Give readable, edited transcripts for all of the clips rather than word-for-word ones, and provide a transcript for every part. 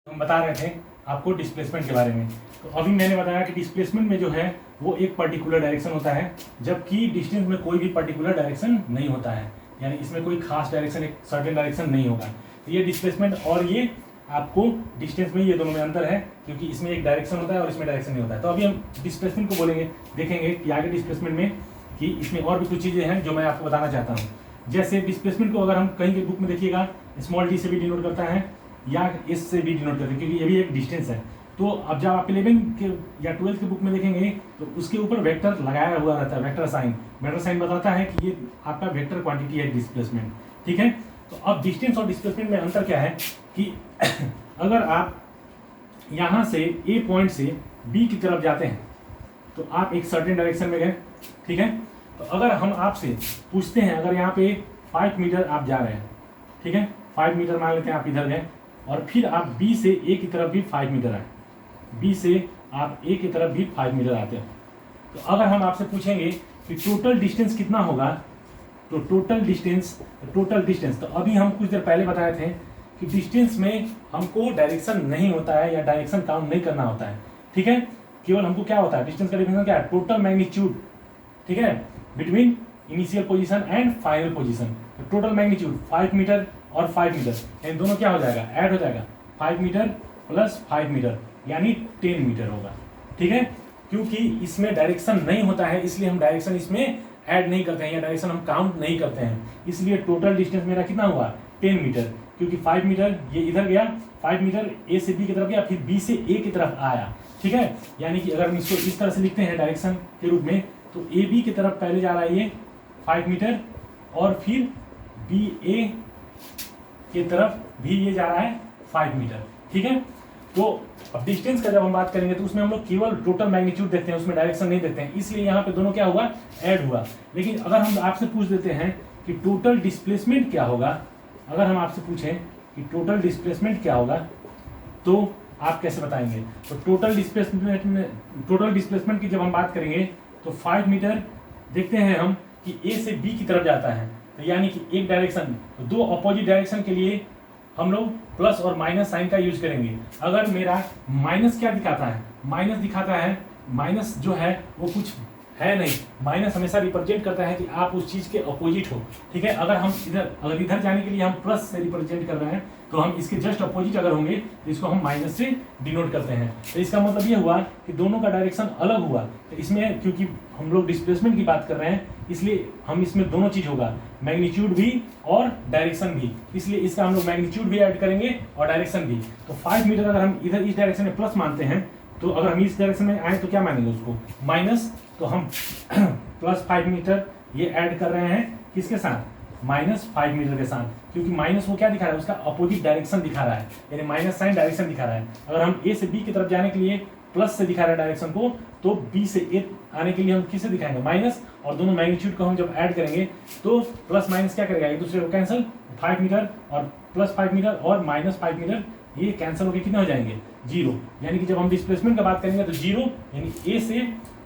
हम बता रहे थे आपको डिस्प्लेसमेंट के बारे में। तो अभी मैंने बताया कि डिस्प्लेसमेंट में जो है वो एक पर्टिकुलर डायरेक्शन होता है, जबकि डिस्टेंस में कोई भी पर्टिकुलर डायरेक्शन नहीं होता है, यानी इसमें कोई खास डायरेक्शन, एक सर्टेन डायरेक्शन नहीं होगा। तो ये डिस्प्लेसमेंट और ये आपको डिस्टेंस में, ये दोनों में अंतर है, क्योंकि इसमें एक डायरेक्शन होता है और इसमें डायरेक्शन नहीं होता है। तो अभी हम डिस्प्लेसमेंट को बोलेंगे, देखेंगे कि आगे डिस्प्लेसमेंट में कि इसमें और भी कुछ चीज़ें हैं जो मैं आपको बताना चाहता हूँ। जैसे डिस्प्लेसमेंट को अगर हम कहीं के बुक में देखिएगा, स्मॉल डी से भी डिनोट करता है या एस से भी डिनोट करते हैं, क्योंकि ये भी एक डिस्टेंस है। तो अब जब आप 11 के या 12 के बुक में देखेंगे तो उसके ऊपर वेक्टर लगाया हुआ रहता है, वेक्टर साइन बताता है कि ये आपका वेक्टर क्वांटिटी है डिस्प्लेसमेंट, ठीक है। तो अब डिस्टेंस और डिस्प्लेसमेंट में अंतर क्या है कि अगर आप यहाँ से ए पॉइंट से बी की तरफ जाते हैं तो आप एक सर्टेन डायरेक्शन में गए, ठीक है। तो अगर हम आपसे पूछते हैं, अगर यहाँ पे 5 मीटर आप जा रहे हैं, ठीक है, 5 मीटर मान लेते हैं आप इधर गए, और फिर आप बी से ए की तरफ भी 5 मीटर आए, बी से आप ए की तरफ भी 5 मीटर आते हैं। तो अगर हम आपसे पूछेंगे कि टोटल डिस्टेंस कितना होगा, तो टोटल डिस्टेंस तो अभी हम कुछ देर पहले बताए थे कि डिस्टेंस में हमको डायरेक्शन नहीं होता है या डायरेक्शन काउंट नहीं करना होता है, ठीक है। केवल हमको क्या होता है, डिस्टेंस का डिफरेंस क्या है, टोटल मैग्नीट्यूड, ठीक है, between initial position and final position. तो टोटल मैग्नीट्यूड 5 मीटर और 5 मीटर, इन दोनों क्या हो जाएगा, ऐड हो जाएगा, 5 मीटर प्लस 5 मीटर यानी 10 मीटर होगा, ठीक है। क्योंकि इसमें डायरेक्शन नहीं होता है, इसलिए हम डायरेक्शन इसमें ऐड नहीं करते हैं या डायरेक्शन हम काउंट नहीं करते हैं, इसलिए टोटल डिस्टेंस मेरा कितना हुआ, 10 मीटर। क्योंकि 5 मीटर ये इधर गया, 5 मीटर ए से बी की तरफ गया, फिर बी से ए की तरफ आया, ठीक है। यानी कि अगर हम इसको इस तरह से लिखते हैं डायरेक्शन के रूप में, तो ए बी की तरफ पहले जा रहा है ये 5 मीटर, और फिर बी ए की तरफ भी ये जा रहा है 5 मीटर, ठीक है। तो अब डिस्टेंस का जब हम बात करेंगे तो उसमें हम लोग केवल टोटल मैग्नीट्यूड देखते हैं, उसमें डायरेक्शन नहीं देखते हैं, इसलिए यहाँ पे दोनों क्या हुआ, ऐड हुआ। लेकिन अगर हम आपसे पूछ देते हैं कि टोटल डिस्प्लेसमेंट क्या होगा, अगर हम आपसे पूछें कि टोटल डिस्प्लेसमेंट क्या होगा, तो आप कैसे बताएंगे। तो टोटल डिस्प्लेसमेंट की जब हम बात करेंगे तो 5 मीटर देखते हैं हम कि ए से बी की तरफ जाता है, तो यानी कि एक डायरेक्शन, दो अपोजिट डायरेक्शन के लिए हम लोग प्लस और माइनस साइन का यूज करेंगे। अगर मेरा माइनस क्या दिखाता है, माइनस दिखाता है, माइनस जो है वो कुछ है नहीं, माइनस हमेशा रिप्रेजेंट करता है कि आप उस चीज के अपोजिट हो, ठीक है। अगर इधर जाने के लिए हम प्लस से रिप्रेजेंट कर रहे हैं, तो हम इसके जस्ट अपोजिट अगर होंगे तो इसको हम माइनस से डिनोट करते हैं। तो इसका मतलब ये हुआ कि दोनों का डायरेक्शन अलग हुआ। तो इसमें क्योंकि हम लोग डिस्प्लेसमेंट की बात कर रहे हैं, इसलिए हम इसमें दोनों चीज होगा, मैग्नीट्यूड भी और डायरेक्शन भी, इसलिए इसका हम लोग मैग्नीट्यूड भी ऐड करेंगे और डायरेक्शन भी। तो 5 मीटर अगर हम इधर इस डायरेक्शन में प्लस मानते हैं, तो अगर हम इस डायरेक्शन में आए तो क्या मानेंगे उसको, माइनस। तो हम प्लस 5 मीटर ये ऐड कर रहे हैं किसके साथ, -5 मीटर के साथ, क्योंकि माइनस वो क्या दिखा रहा है, उसका अपोजिट डायरेक्शन दिखा रहा है, यानी माइनस साइन डायरेक्शन दिखा रहा है। अगर हम ए से बी की तरफ जाने के लिए प्लस से दिखा रहा है डायरेक्शन को, तो बी से ए आने के लिए हम किससे दिखाएंगे, माइनस, और दोनों मैग्नीट्यूड को हम जब ऐड करेंगे तो प्लस माइनस क्या करेगा, एक दूसरे को कैंसिल, 5 मीटर और प्लस 5 मीटर और -5 मीटर ये कैंसिल होकर कितने हो जाएंगे, 0। यानी कि जब हम डिस्प्लेसमेंट का बात करेंगे तो 0, यानी ए से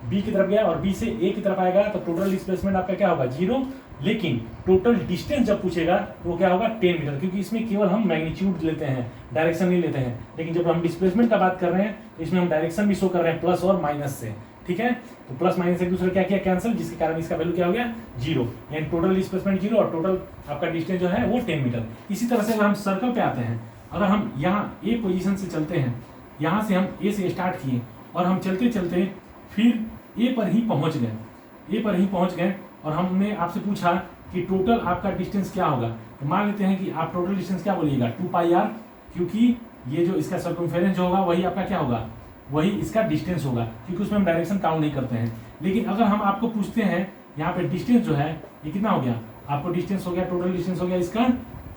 बी की तरफ गया और बी से ए की तरफ आएगा, तो टोटल डिस्प्लेसमेंट आपका क्या होगा, 0। लेकिन टोटल डिस्टेंस जब पूछेगा तो वो क्या होगा, 10 मीटर, क्योंकि इसमें केवल हम मैग्नीट्यूड लेते हैं, डायरेक्शन नहीं लेते हैं। लेकिन जब हम डिस्प्लेसमेंट का बात कर रहे हैं तो इसमें हम डायरेक्शन भी शो कर रहे हैं प्लस और माइनस से, ठीक है। तो प्लस माइनस एक दूसरे क्या किया, कैंसिल, जिसके कारण इसका वैल्यू क्या हो गया, 0। यानी टोटल डिस्प्लेसमेंट 0 और टोटल आपका डिस्टेंस जो है वो 10 मीटर। इसी तरह से अगर हम सर्कल पे आते हैं, अगर हम यहाँ ए पोजीशन से चलते हैं, यहाँ से हम ए से स्टार्ट किए और हम चलते चलते फिर ए पर ही पहुँच गए और हमने आपसे पूछा कि टोटल आपका डिस्टेंस क्या होगा। तो मान लेते हैं कि आप टोटल डिस्टेंस क्या बोलिएगा, 2πr, क्योंकि ये जो इसका सर्कमफेरेंस जो होगा वही आपका क्या होगा, वही इसका डिस्टेंस होगा, क्योंकि उसमें हम डायरेक्शन काउंट नहीं करते हैं। लेकिन अगर हम आपको पूछते हैं यहाँ पे डिस्टेंस जो है ये कितना हो गया, आपको डिस्टेंस हो गया, टोटल डिस्टेंस हो गया इसका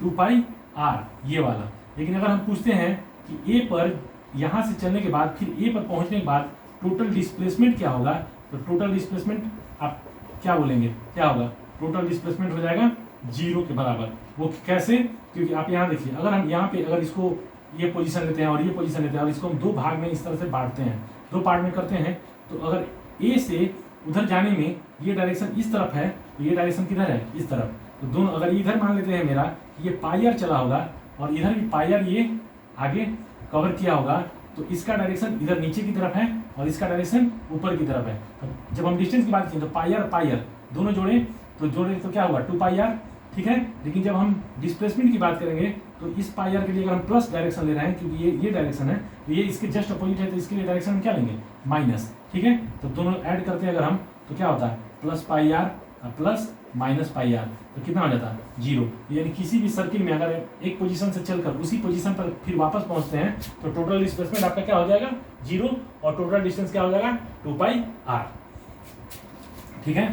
2πr ये वाला। लेकिन अगर हम पूछते हैं कि ए पर यहाँ से चलने के बाद फिर ए पर पहुँचने के बाद टोटल डिस्प्लेसमेंट क्या होगा, तो टोटल डिस्प्लेसमेंट आप क्या बोलेंगे, क्या होगा, टोटल डिस्प्लेसमेंट हो जाएगा 0 के बराबर। वो कैसे, क्योंकि आप यहाँ देखिए, अगर हम यहाँ पे अगर इसको ये पोजीशन लेते हैं और ये पोजीशन लेते हैं और इसको हम 2 भाग में इस तरह से बांटते हैं, 2 पार्ट में करते हैं, तो अगर ए से उधर जाने में ये डायरेक्शन इस तरफ है तो ये डायरेक्शन किधर है, इस तरफ। तो दोनों अगर इधर मान लेते हैं मेरा ये पायर चला होगा और इधर भी पायर ये आगे कवर किया होगा तो इसका डायरेक्शन इधर नीचे की तरफ है और इसका डायरेक्शन ऊपर की तरफ है। तो जब हम डिस्टेंस की बात करें तो पाई आर दोनों जोड़े तो क्या होगा 2 पाई आर, ठीक है। लेकिन जब हम डिस्प्लेसमेंट की बात करेंगे तो इस पाई आर के लिए अगर हम प्लस डायरेक्शन ले रहे हैं, क्योंकि ये डायरेक्शन है तो ये इसके जस्ट अपोजिट है, तो इसके लिए डायरेक्शन हम क्या लेंगे माइनस, ठीक है। तो दोनों ऐड करते हैं अगर हम तो क्या होता है plus pi R plus minus pi R, तो कितना हो जाता है 0। यानी किसी भी सर्किल में अगर एक पोजीशन से चलकर उसी पोजीशन पर फिर वापस पहुंचते हैं तो टोटल डिस्प्लेसमेंट आपका क्या हो जाएगा 0 और टोटल डिस्टेंस क्या हो जाएगा 2 पाई आर, ठीक है।